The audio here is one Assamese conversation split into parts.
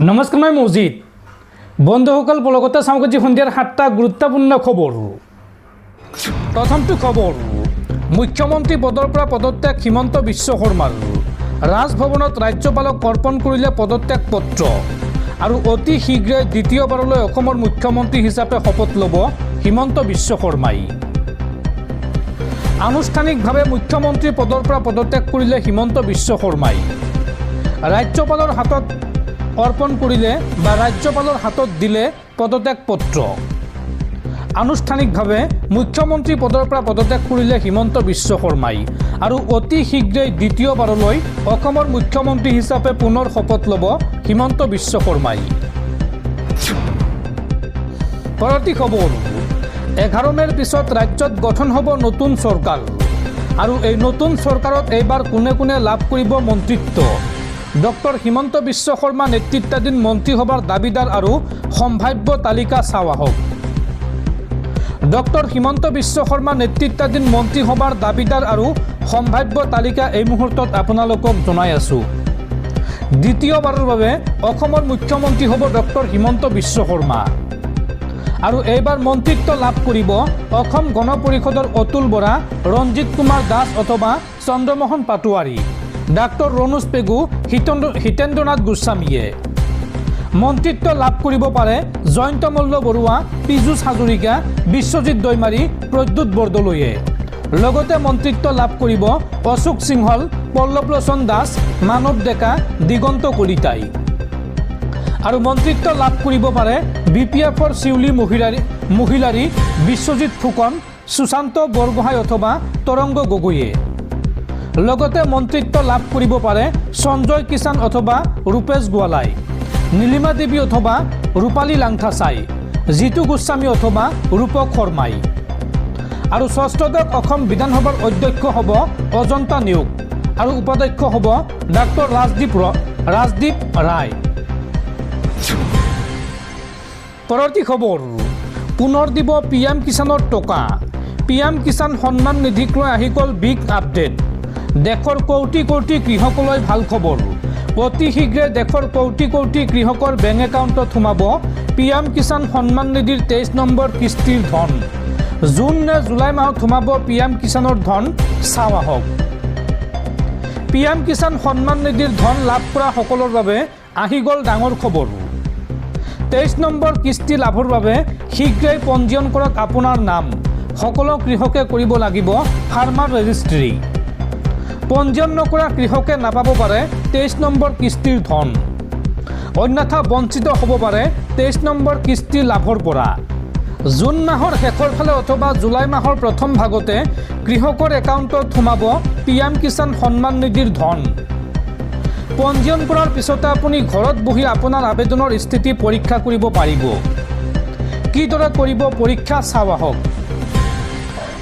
নমস্কাৰ, মই মজিদ। বন্ধুসকল, পলকতে চাওঁ আজি সন্ধিয়াৰ 7টা গুৰুত্বপূৰ্ণ খবৰ। প্ৰথমটো খবৰ, মুখ্যমন্ত্ৰী পদৰ পৰা পদত্যাগ হিমন্ত বিশ্ব শৰ্মাৰ। ৰাজভৱনত ৰাজ্যপালক অৰ্পণ কৰিলে পদত্যাগ পত্ৰ আৰু অতি শীঘ্ৰে দ্বিতীয়বাৰলৈ অসমৰ মুখ্যমন্ত্ৰী হিচাপে শপত ল'ব হিমন্ত বিশ্ব শৰ্মাই। আনুষ্ঠানিকভাৱে মুখ্যমন্ত্ৰী পদৰ পৰা পদত্যাগ কৰিলে হিমন্ত বিশ্ব শৰ্মাই। ৰাজ্যপালৰ হাতত অৰ্পণ কৰিলে বা ৰাজ্যপালৰ হাতত দিলে পদত্যাগ পত্ৰ। আনুষ্ঠানিকভাৱে মুখ্যমন্ত্ৰী পদৰ পৰা পদত্যাগ কৰিলে হিমন্ত বিশ্ব শৰ্মাই আৰু অতি শীঘ্ৰেই দ্বিতীয়বাৰলৈ অসমৰ মুখ্যমন্ত্ৰী হিচাপে পুনৰ শপত ল'ব হিমন্ত বিশ্ব শৰ্মাই। পৰৱৰ্তী খবৰ, 11 মেৰ পিছত ৰাজ্যত গঠন হ'ব নতুন চৰকাৰ আৰু এই নতুন চৰকাৰত এইবাৰ কোনে কোনে লাভ কৰিব মন্ত্ৰিত্ব। ডক্টৰ হিমন্ত বিশ্ব শৰ্মা নেতৃত্বাধীন মন্ত্ৰীসভাৰ দাবীদাৰ আৰু সম্ভাৱ্য তালিকা চাওঁ আহক। ডক্টৰ হিমন্ত বিশ্ব শৰ্মা নেতৃত্বাধীন মন্ত্ৰীসভাৰ দাবীদাৰ আৰু সম্ভাৱ্য তালিকা এই মুহূৰ্তত আপোনালোকক জনাই আছোঁ। দ্বিতীয়বাৰৰ বাবে অসমৰ মুখ্যমন্ত্ৰী হ'ব ডক্টৰ হিমন্ত বিশ্ব শৰ্মা আৰু এইবাৰ মন্ত্ৰিত্ব লাভ কৰিব অসম গণ পৰিষদৰ অতুল বৰা, ৰঞ্জিত কুমাৰ দাস অথবা চন্দ্ৰমোহন পাটোৱাৰী, ডাক্তৰ ৰণোজ পেগু, হিতেন্দ্ৰনাথ গোস্বামীয়ে। মন্ত্ৰিত্ব লাভ কৰিব পাৰে জয়ন্ত মল্ল বৰুৱা, পীযুষ হাজৰিকা, বিশ্বজিৎ দৈমাৰী, প্ৰদ্যুৎ বৰদলৈয়ে। লগতে মন্ত্ৰিত্ব লাভ কৰিব অশোক সিংহল, পল্লৱ লোচন দাস, মানৱ ডেকা, দিগন্ত কলিতাই। আৰু মন্ত্ৰিত্ব লাভ কৰিব পাৰে BPFৰ শিউলি মহিলাৰী, বিশ্বজিৎ ফুকন, সুশান্ত বৰগোহাঁই অথবা তৰংগ গগৈয়ে। লগতে মন্ত্ৰিত্ব লাভ কৰিব পাৰে সঞ্জয় কিষাণ অথবা ৰূপেশ গোৱালাই, নীলিমা দেৱী অথবা ৰূপালী লাংথাচাই, জিতু গোস্বামী অথবা ৰূপক শৰ্মাই। আৰু ষষ্ঠদশ অসম বিধানসভাৰ অধ্যক্ষ হ'ব অজন্তা নেওগ আৰু উপাধ্যক্ষ হ'ব ডাক্তৰ ৰাজদীপ ৰায়। পৰৱৰ্তী খবৰ, পুনৰ দিব PM কিষাণৰ টকা। PM কিষাণ সন্মান নিধিক লৈ আহি গ'ল বিগ আপডেট। দেশৰ কোটি কোটি কৃষকলৈ ভাল খবৰ। অতি শীঘ্ৰে দেশৰ কোটি কোটি কৃষকৰ বেংক একাউণ্টত সোমাব PM কিষাণ সন্মান নিধিৰ 23 নম্বৰ কিস্তিৰ ধন। জুন নে জুলাই মাহত সোমাব PM কিষাণৰ ধন, চাওঁ আহক। PM কিষাণ সন্মান নিধিৰ ধন লাভ কৰা সকলৰ বাবে আহি গ'ল ডাঙৰ খবৰ। 23 নম্বৰ কিস্তি লাভৰ বাবে শীঘ্ৰেই পঞ্জীয়ন কৰক আপোনাৰ নাম। সকলো কৃষকে কৰিব লাগিব ফাৰ্মাৰ ৰেজিষ্ট্ৰি। পঞ্জীয়ন নকৰা কৃষকে নাপাব পাৰে 23 নম্বৰ কিস্তিৰ ধন, অন্যথা বঞ্চিত হ'ব পাৰে 23 নম্বৰ কিস্তি লাভৰ পৰা। জুন মাহৰ শেষৰ ফালে অথবা জুলাই মাহৰ প্ৰথম ভাগতে কৃষকৰ একাউণ্টত সোমাব PM কিষাণ সন্মান নিধিৰ ধন। পঞ্জীয়ন কৰাৰ পিছতে আপুনি ঘৰত বহি আপোনাৰ আবেদনৰ স্থিতি পৰীক্ষা কৰিব পাৰিব। কিদৰে কৰিব পৰীক্ষা, চাওঁ আহক।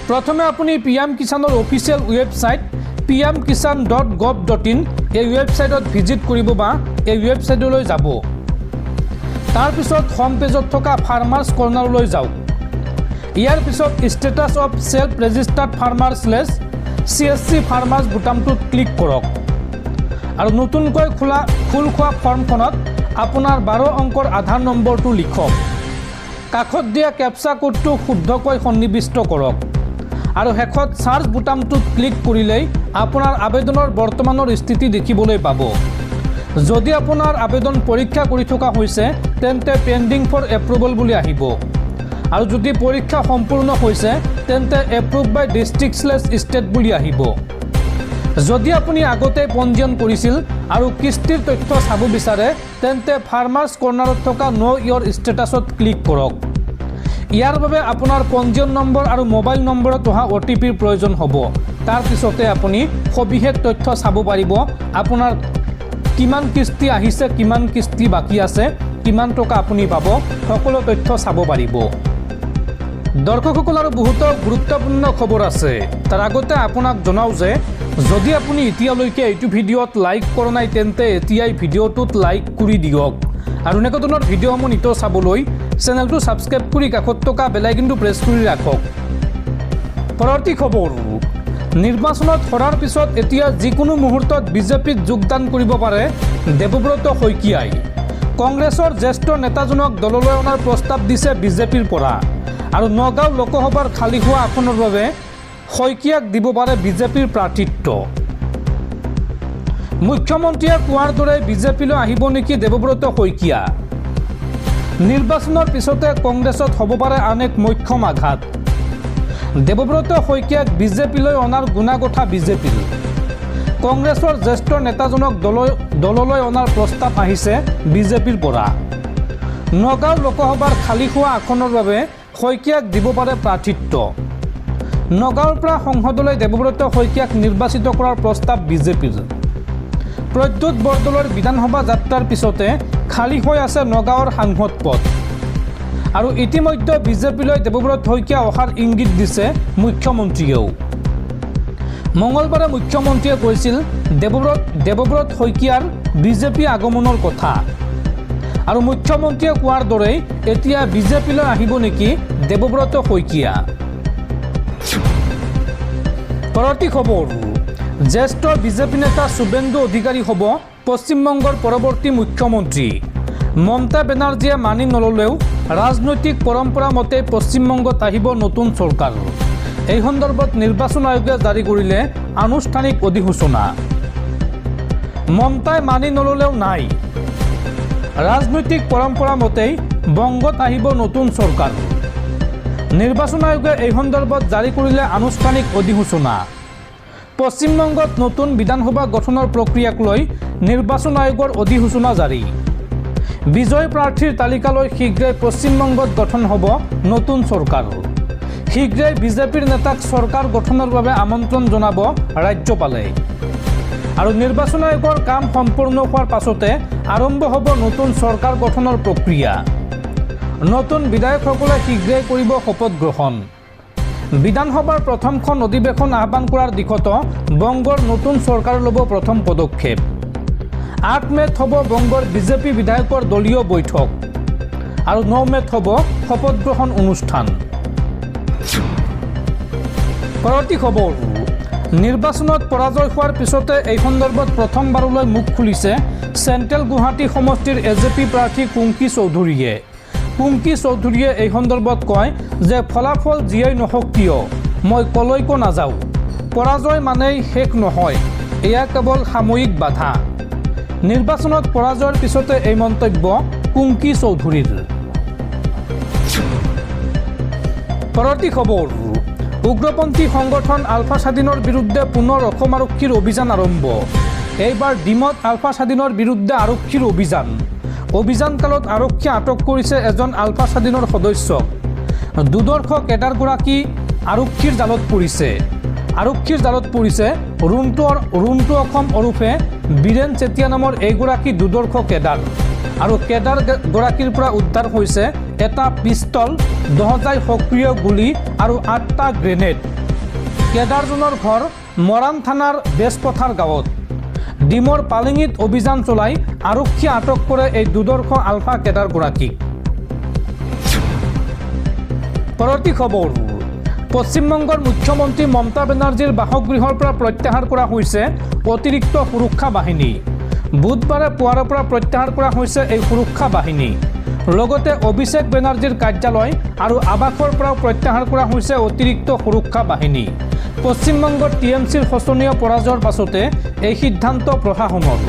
প্ৰথমে আপুনি PM কিষাণৰ অফিচিয়েল ৱেবছাইট pmkisan.gov.in এই ৱেবছাইটত ভিজিট কৰিব বা এই ৱেবছাইটলৈ যাব। তাৰপিছত হোম পেজত থকা ফাৰ্মাৰ্ছ কৰ্ণাৰলৈ যাওক। ইয়াৰ পিছত status of self registered farmer /CSC farmers বুটামটোত ক্লিক কৰক আৰু নতুনকৈ খোল খোৱা ফৰ্মখনত আপোনাৰ 12 অংকৰ আধাৰ নম্বৰটো লিখক। কাষত দিয়া কেপচা কোডটো শুদ্ধকৈ সন্নিৱিষ্ট কৰক আৰু শেষত চাৰ্চ বুটামটোত ক্লিক কৰিলেই আপোনাৰ আবেদনৰ বৰ্তমানৰ স্থিতি দেখিবলৈ পাব। যদি আপোনাৰ আবেদন পৰীক্ষা কৰি থকা হৈছে তেন্তে পেণ্ডিং ফৰ এপ্ৰুভেল বুলি আহিব আৰু যদি পৰীক্ষা সম্পূৰ্ণ হৈছে তেন্তে এপ্ৰুভ বাই ডিষ্ট্ৰিক্ট/ষ্টেট বুলি আহিব। যদি আপুনি আগতে পঞ্জীয়ন কৰিছিল আৰু কিস্তিৰ তথ্য চাব বিচাৰে তেন্তে ফাৰ্মাৰ্ছ কৰ্ণাৰত থকা ন' ইয়ৰ ষ্টেটাছত ক্লিক কৰক। ইয়াৰ বাবে আপোনাৰ পঞ্জীয়ন নম্বৰ আৰু মোবাইল নম্বৰত অহা OTPৰ প্ৰয়োজন হ'ব। তাৰপিছতে আপুনি সবিশেষ তথ্য চাব পাৰিব, আপোনাৰ কিমান কিস্তি আহিছে, কিমান কিস্তি বাকী আছে, কিমান টকা আপুনি পাব, সকলো তথ্য চাব পাৰিব। দৰ্শকসকল, আৰু বহুতো গুৰুত্বপূৰ্ণ খবৰ আছে। তাৰ আগতে আপোনাক জনাওঁ যে যদি আপুনি এতিয়ালৈকে এইটো ভিডিঅ'ত লাইক কৰা নাই তেন্তে এতিয়াই ভিডিঅ'টোত লাইক কৰি দিয়ক আৰু এনেকুৱা ধৰণৰ ভিডিঅ'সমূহ নিতৌ চাবলৈ চেনেলটো ছাবস্ক্ৰাইব কৰি কাষত থকা বেল আইকনটো প্ৰেছ কৰি ৰাখক। পৰৱৰ্তী খবৰ, নিৰ্বাচনত হৰাৰ পিছত এতিয়া যিকোনো মুহূৰ্তত বিজেপিত যোগদান কৰিব পাৰে দেৱব্ৰত শইকীয়াই। কংগ্ৰেছৰ জ্যেষ্ঠ নেতাজনক দললৈ অনাৰ প্ৰস্তাৱ দিছে বিজেপিৰ পৰা আৰু নগাঁও লোকসভাৰ খালী হোৱা আসনৰ বাবে শইকীয়াক দিব পাৰে বিজেপিৰ প্ৰাৰ্থিত্ব। মুখ্যমন্ত্ৰীয়ে কোৱাৰ দৰে বিজেপিলৈ আহিব নেকি দেৱব্ৰত শইকীয়া? নিৰ্বাচনৰ পিছতে কংগ্ৰেছত হ'ব পাৰে আন এক মোক্ষম আঘাত। দেৱব্ৰত শইকীয়াক বিজেপিলৈ অনাৰ গুণাগথা বিজেপিৰ। কংগ্ৰেছৰ জ্যেষ্ঠ নেতাজনক দললৈ অনাৰ প্ৰস্তাৱ আহিছে বিজেপিৰ পৰা। নগাঁও লোকসভাৰ খালী হোৱা আসনৰ বাবে শইকীয়াক দিব পাৰে প্ৰাৰ্থিত্ব। নগাঁৱৰ পৰা সংসদলৈ দেৱব্ৰত শইকীয়াক নিৰ্বাচিত কৰাৰ প্ৰস্তাৱ বিজেপিৰ। প্ৰদ্যুৎ বৰদলৈৰ বিধানসভা যাত্ৰাৰ পিছতে খালী হৈ আছে নগাঁৱৰ সাংসদ পদ আৰু ইতিমধ্যে বিজেপিলৈ দেৱব্ৰত শইকীয়া অহাৰ ইংগিত দিছে মুখ্যমন্ত্ৰীয়েও। মঙলবাৰে মুখ্যমন্ত্ৰীয়ে কৈছিল দেৱব্ৰত শইকীয়াৰ বিজেপি আগমনৰ কথা আৰু মুখ্যমন্ত্ৰীয়ে কোৱাৰ দৰেই এতিয়া বিজেপিলৈ আহিব নেকি দেৱব্ৰত শইকীয়া? পৰৱৰ্তী খবৰ, জ্যেষ্ঠ বিজেপি নেতা শুভেন্দু অধিকাৰী হ'ব পশ্চিমবংগৰ পৰৱৰ্তী মুখ্যমন্ত্ৰী। মমতা বেনাৰ্জীয়ে মানি নললেও ৰাজনৈতিক পৰম্পৰা মতে পশ্চিমবংগত আহিব নতুন চৰকাৰ। এই সন্দৰ্ভত নিৰ্বাচন আয়োগে জাৰি কৰিলে আনুষ্ঠানিক অধিসূচনা। মমতাই মানি নললেও নাই, ৰাজনৈতিক পৰম্পৰা মতেই বংগত আহিব নতুন চৰকাৰ। নিৰ্বাচন আয়োগে এই সন্দৰ্ভত জাৰি কৰিলে আনুষ্ঠানিক অধিসূচনা। পশ্চিমবংগত নতুন বিধানসভা গঠনৰ প্ৰক্ৰিয়াক লৈ নিৰ্বাচন আয়োগৰ অধিসূচনা জাৰি। বিজয় প্ৰাৰ্থীৰ তালিকালৈ শীঘ্ৰেই পশ্চিমবংগত গঠন হ'ব নতুন চৰকাৰ। শীঘ্ৰেই বিজেপিৰ নেতাক চৰকাৰ গঠনৰ বাবে আমন্ত্ৰণ জনাব ৰাজ্যপালে আৰু নিৰ্বাচন আয়োগৰ কাম সম্পূৰ্ণ হোৱাৰ পাছতে আৰম্ভ হ'ব নতুন চৰকাৰ গঠনৰ প্ৰক্ৰিয়া। নতুন বিধায়কসকলে শীঘ্ৰেই কৰিব শপত গ্ৰহণ। বিধানসভাৰ প্ৰথমখন অধিৱেশন আহ্বান কৰাৰ দিশতো বংগৰ নতুন চৰকাৰ ল'ব প্ৰথম পদক্ষেপ। 8 মে'ত হ'ব বংগৰ বিজেপি বিধায়কৰ দলীয় বৈঠক আৰু 9 মে'ত হ'ব শপত গ্ৰহণ অনুষ্ঠান। পৰৱৰ্তী খবৰ, নিৰ্বাচনত পৰাজয় হোৱাৰ পিছতে এই সন্দৰ্ভত প্ৰথমবাৰলৈ মুখ খুলিছে চেণ্ট্ৰেল গুৱাহাটী সমষ্টিৰ এজেপি প্ৰাৰ্থী কুংকি চৌধুৰীয়ে। কুংকি চৌধুৰীয়ে এই সন্দৰ্ভত কয় যে ফলাফল যিয়েই নহওক কিয় মই কলৈকো নাযাওঁ। পৰাজয় মানেই শেষ নহয়, এয়া কেৱল সাময়িক বাধা। নিৰ্বাচনত পৰাজয়ৰ পিছতে এই মন্তব্য কুংকি চৌধুৰীৰ। পৰৱৰ্তী খবৰ, উগ্ৰপন্থী সংগঠন আলফা স্বাধীনৰ বিৰুদ্ধে পুনৰ অসম আৰক্ষীৰ অভিযান আৰম্ভ। এইবাৰ ডিমত আলফা স্বাধীনৰ বিৰুদ্ধে আৰক্ষীৰ অভিযান। অভিযানকালত আৰক্ষীয়ে আটক কৰিছে এজন আলফা স্বাধীনৰ সদস্যক। দুদৰ্শ কেডাৰগৰাকী আৰক্ষীৰ জালত পৰিছে। আৰক্ষীৰ জালত পৰিছে ৰুণ্টু অসম ওৰফে বীৰেন চেতিয়া নামৰ এইগৰাকী দুদৰ্শ কেডাৰ আৰু কেডাৰগৰাকীৰ পৰা উদ্ধাৰ হৈছে এটা পিষ্টল, 10 সক্ৰিয় গুলী আৰু 8টা গ্ৰেনেড। কেডাৰজনৰ ঘৰ মৰাণ থানাৰ বেজপথাৰ গাঁৱত। ডিমৰ পালিঙিত অভিযান চলাই আৰক্ষীয়ে আটক কৰে এই দুদৰ্শ আলফা কেডাৰগৰাকীক। পৰৱৰ্তী খবৰ, পশ্চিমবংগৰ মুখ্যমন্ত্ৰী মমতা বেনাৰ্জীৰ বাসগৃহৰ পৰা প্ৰত্যাহাৰ কৰা হৈছে অতিৰিক্ত সুৰক্ষা বাহিনী। বুধবাৰে পুৱাৰ পৰা প্ৰত্যাহাৰ কৰা হৈছে এই সুৰক্ষা বাহিনী। লগতে অভিষেক বেনাৰ্জীৰ কাৰ্যালয় আৰু আৱাসৰ পৰাও প্ৰত্যাহাৰ কৰা হৈছে অতিৰিক্ত সুৰক্ষা বাহিনী। পশ্চিমবংগৰ টিএমচিৰ শোচনীয় পৰাজয়ৰ পাছতে এই সিদ্ধান্ত প্ৰশাসনৰ।